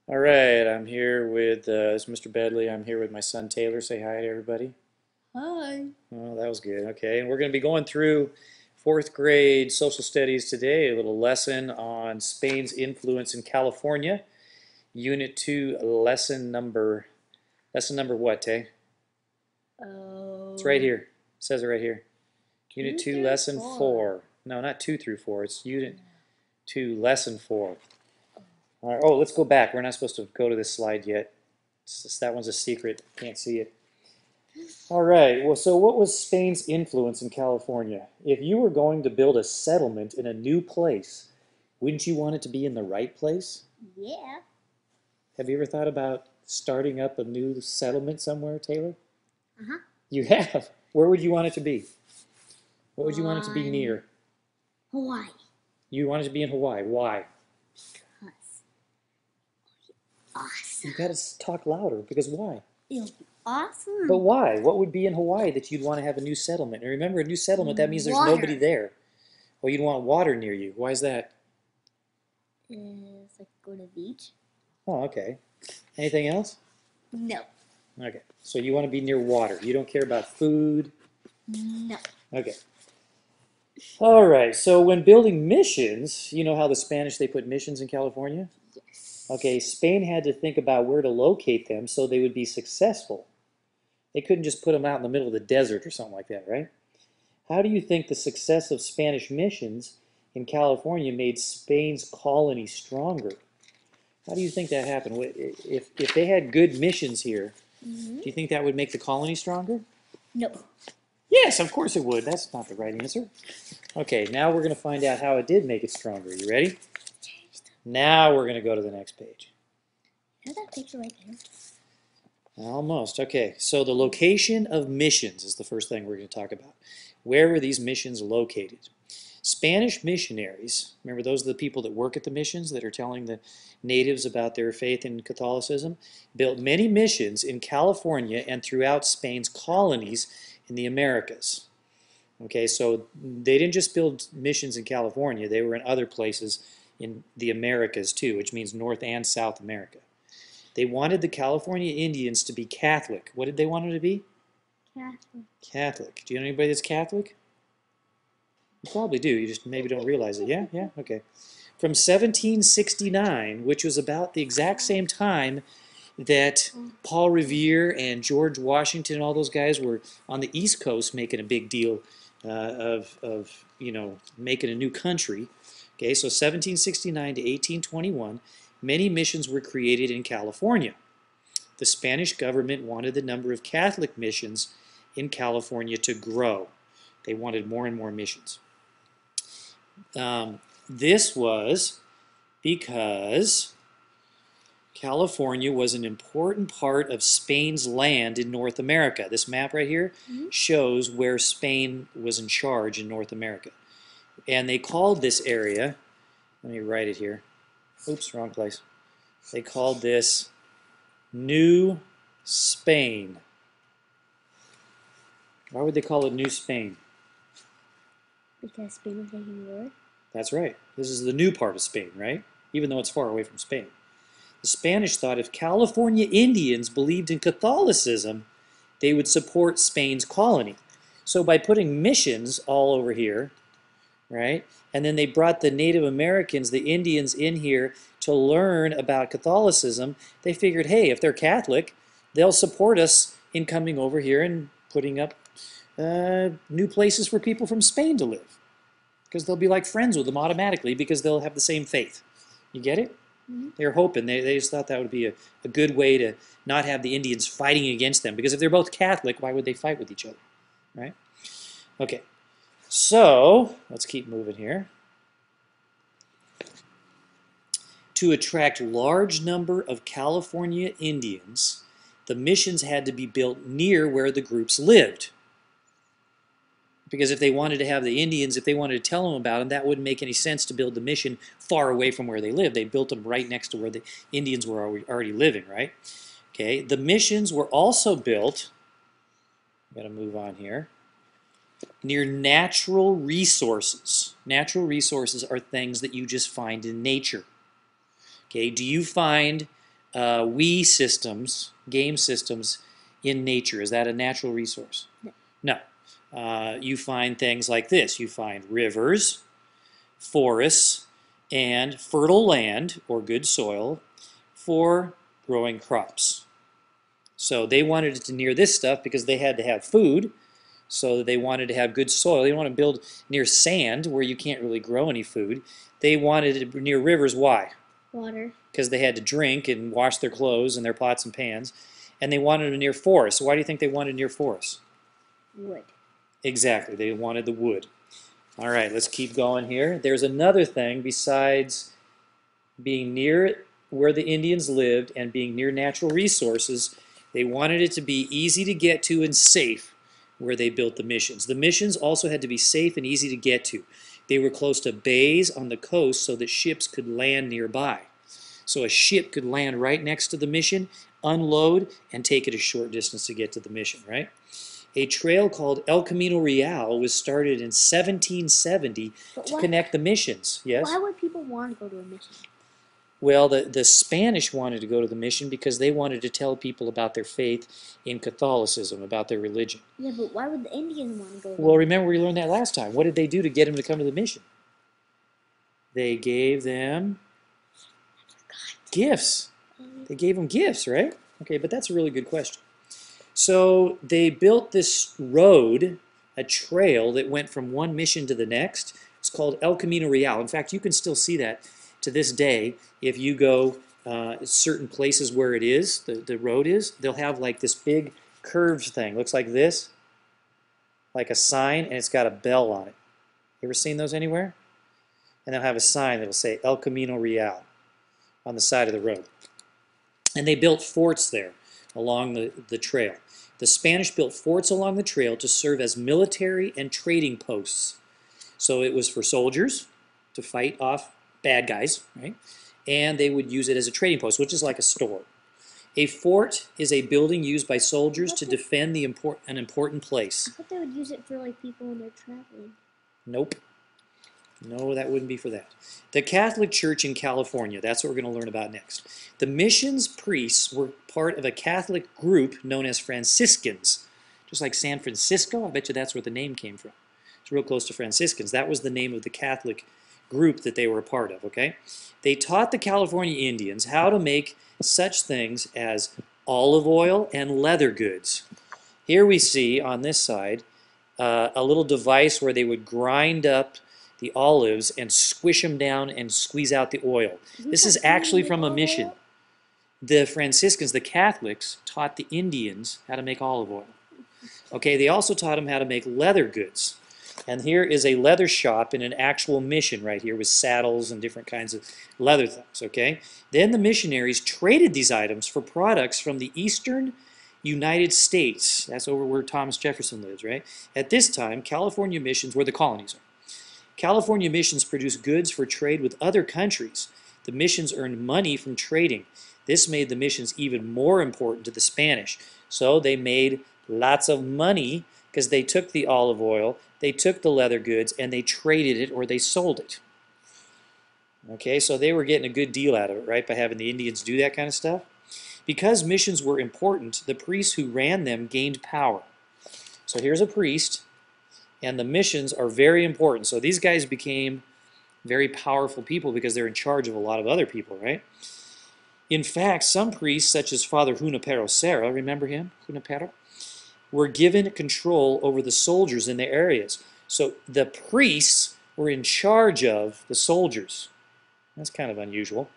All right, I'm here with it's Mr. Bedley. I'm here with my son Taylor. Say hi to everybody. Hi. Oh, that was good. Okay, and we're going to be going through fourth grade social studies today, a little lesson on Spain's influence in California. Unit 2, lesson number what, Tay? It's right Oh, here. It says it right here. Unit two 2, through lesson four. 4. No, not 2 through 4. It's Unit 2, lesson 4. All right. Oh, let's go back. We're not supposed to go to this slide yet. That one's a secret. Can't see it. All right. Well, so what was Spain's influence in California? If you were going to build a settlement in a new place, wouldn't you want it to be in the right place? Yeah. Have you ever thought about starting up a new settlement somewhere, Taylor? Uh-huh. You have. Where would you want it to be? What would you want it to be On near? Hawaii. You want it to be in Hawaii. Why? Because awesome. You got to talk louder because why? It'll be But awesome. why? What would be in Hawaii that you'd want to have a new settlement? And remember, a new settlement, that means there's nobody Water there. Well, you'd want water near you. Why is that? is like go to the beach. Oh, okay. Anything else? No. Okay. So you want to be near water. You don't care about food. No. Okay. All right. So when building missions, you know how the Spanish they put missions in California? Okay, Yes. Spain had to think about where to locate them so they would be successful. They couldn't just put them out in the middle of the desert or something like that, right? How do you think the success of Spanish missions in California made Spain's colony stronger? How do you think that happened? If they had good missions here, Mm-hmm. do you think that would make the colony stronger? No. Yes, of course it would. That's not the right answer. Okay, now we're going to find out how it did make it stronger. You ready? Now we're going to go to the next page. Is that picture right there? Almost. Okay, so the location of missions is the first thing we're going to talk about. Where were these missions located? Spanish missionaries, remember those are the people that work at the missions that are telling the natives about their faith in Catholicism, built many missions in California and throughout Spain's colonies in the Americas. Okay, so they didn't just build missions in California, they were in other places in the Americas too, which means North and South America. They wanted the California Indians to be Catholic. What did they want them to be? Catholic. Catholic. Do you know anybody that's Catholic? You probably do. You just maybe don't realize it. Yeah, yeah, okay. From 1769, which was about the exact same time that Paul Revere and George Washington and all those guys were on the East Coast making a big deal of making a new country. Okay, so 1769 to 1821, many missions were created in California. The Spanish government wanted the number of Catholic missions in California to grow. They wanted more and more missions. This was because California was an important part of Spain's land in North America. This map right here Mm-hmm. shows where Spain was in charge in North America. And they called this area, let me write it here. Oops, wrong place. They called this New Spain. Why would they call it New Spain? Because Spain was taking war. That's right. This is the new part of Spain, right? Even though it's far away from Spain. The Spanish thought if California Indians believed in Catholicism, they would support Spain's colony. So by putting missions all over here, right? And then they brought the Native Americans, the Indians, in here to learn about Catholicism. They figured, hey, if they're Catholic, they'll support us in coming over here and putting up new places for people from Spain to live. Because they'll be like friends with them automatically because they'll have the same faith. You get it? Mm-hmm. They were hoping, they just thought that would be a good way to not have the Indians fighting against them. Because if they're both Catholic, why would they fight with each other? Right? Okay, so let's keep moving here. To attract large number of California Indians, the missions had to be built near where the groups lived. Because if they wanted to have the Indians, if they wanted to tell them about them, that wouldn't make any sense to build the mission far away from where they lived. They built them right next to where the Indians were already living, right? Okay, the missions were also built, I'm going to move on here, near natural resources. Natural resources are things that you just find in nature. Okay, do you find Wii systems, game systems in nature. Is that a natural resource? No. No. You find things like this. You find rivers, forests, and fertile land or good soil for growing crops. So they wanted it to near this stuff because they had to have food. So they wanted to have good soil. They didn't want to build near sand where you can't really grow any food. They wanted it near rivers. Why? Water. Because they had to drink and wash their clothes and their pots and pans. And they wanted it near forests. So why do you think they wanted near forests? Wood. Exactly. They wanted the wood. All right, let's keep going here. There's another thing besides being near where the Indians lived and being near natural resources. They wanted it to be easy to get to and safe where they built the missions. The missions also had to be safe and easy to get to. They were close to bays on the coast so that ships could land nearby. So a ship could land right next to the mission, unload, and take it a short distance to get to the mission, right? A trail called El Camino Real was started in 1770 to connect the missions. Yes? Why would people want to go to a mission? Well, the Spanish wanted to go to the mission because they wanted to tell people about their faith in Catholicism, about their religion. Yeah, but why would the Indians want to go there? Well, remember we learned that last time. What did they do to get them to come to the mission? They gave them gifts. They gave them gifts, right? Okay, but that's a really good question. So they built this road, a trail that went from one mission to the next. It's called El Camino Real. In fact, you can still see that to this day if you go certain places where it is, the road is. They'll have like this big curved thing. Looks like this, like a sign, and it's got a bell on it. You ever seen those anywhere? And they'll have a sign that'll say El Camino Real on the side of the road. And they built forts there along the trail. The Spanish built forts along the trail to serve as military and trading posts. So it was for soldiers to fight off bad guys, right? And they would use it as a trading post, which is like a store. A fort is a building used by soldiers to defend an important place. I thought they would use it for like people when they're traveling. Nope. No, that wouldn't be for that. The Catholic Church in California, that's what we're going to learn about next. The missions priests were part of a Catholic group known as Franciscans. Just like San Francisco, I bet you that's where the name came from. It's real close to Franciscans. That was the name of the Catholic group that they were a part of, okay? They taught the California Indians how to make such things as olive oil and leather goods. Here we see on this side a little device where they would grind up the olives and squish them down and squeeze out the oil. This is actually from a mission. The Franciscans, the Catholics, taught the Indians how to make olive oil. Okay, they also taught them how to make leather goods. And here is a leather shop in an actual mission right here with saddles and different kinds of leather things, okay? Then the missionaries traded these items for products from the eastern United States. That's over where Thomas Jefferson lives, right? At this time, California missions were the colonies. California missions produced goods for trade with other countries. The missions earned money from trading. This made the missions even more important to the Spanish. So they made lots of money because they took the olive oil, they took the leather goods, and they traded it or they sold it. Okay, so they were getting a good deal out of it, right, by having the Indians do that kind of stuff. Because missions were important, the priests who ran them gained power. So here's a priest, and the missions are very important. So these guys became very powerful people because they're in charge of a lot of other people, right? In fact, some priests, such as Father Junipero Serra, remember him, Junipero, were given control over the soldiers in their areas. So the priests were in charge of the soldiers. That's kind of unusual.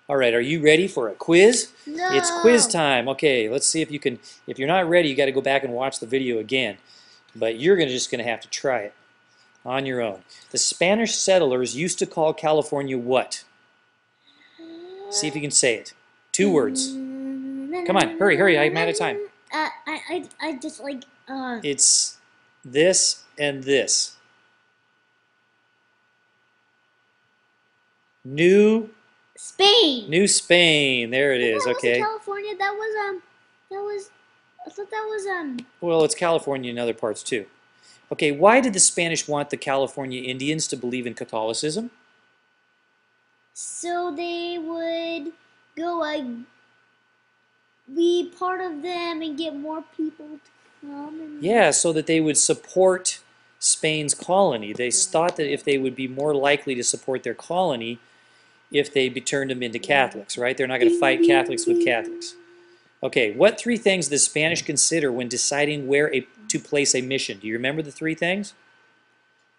All right, are you ready for a quiz? No. It's quiz time. Okay, let's see if you can. If you're not ready, you got to go back and watch the video again. But you're just going to have to try it on your own. The Spanish settlers used to call California what? See if you can say it. 2 words. Come on, hurry, hurry, I'm out of time. I just like, It's this and this. New Spain. There it is. That Okay. wasn't California. I thought that was, Well, it's California in other parts too. Okay, why did the Spanish want the California Indians to believe in Catholicism? so they would go be part of them and get more people to come. And Yeah, so that they would support Spain's colony. They thought that if they would be more likely to support their colony if they turned them into Catholics, right? They're not going to fight Catholics with Catholics. Okay, what three things does Spanish consider when deciding where to place a mission? Do you remember the three things?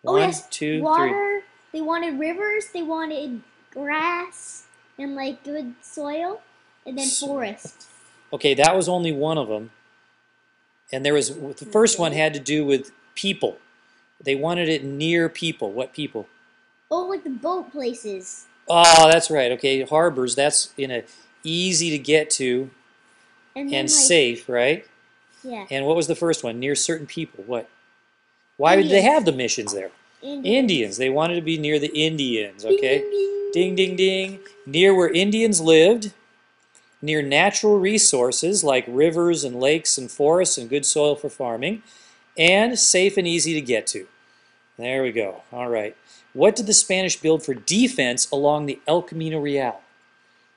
Oh One, yes, two, three. water. They wanted rivers. They wanted grass and like good soil, and then forest. Okay, that was only one of them. And there was the first one had to do with people. They wanted it near people. What people? Oh, like the boat places. Oh, that's right. Okay, harbors. That's easy to get to And and then like safe, right? yeah, And what was the first one? Near certain people. What? Why did they have the missions there? Indians. They wanted to be near the Indians. Okay. Ding, Ding, ding, ding. Near where Indians lived, near natural resources like rivers and lakes and forests and good soil for farming, and safe and easy to get to. There we go. All right. What did the Spanish build for defense along the El Camino Real?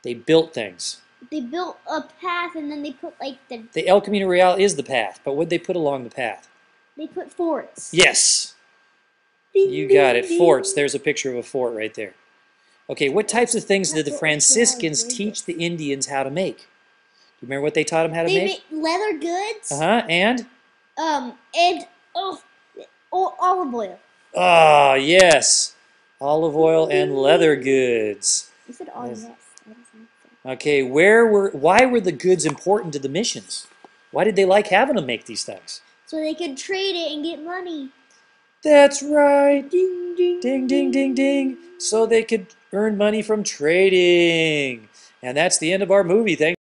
They built things. They built a path, and then they put like The El Camino Real is the path, but what did they put along the path? they put forts. Yes. Ding, You got ding, it. ding. Forts. There's a picture of a fort right there. Okay, what types of things did the Franciscans teach the Indians how to make? Do you remember what they taught them how to They make? made leather goods. And? And olive oil. Ah, yes. Olive oil and leather goods. You said olive Yes. oil. Okay, why were the goods important to the missions? Why did they like having them make these things? So they could trade it and get money. That's right. Ding, ding, Ding, ding, ding, ding. So they could earn money from trading. And that's the end of our movie. Thanks.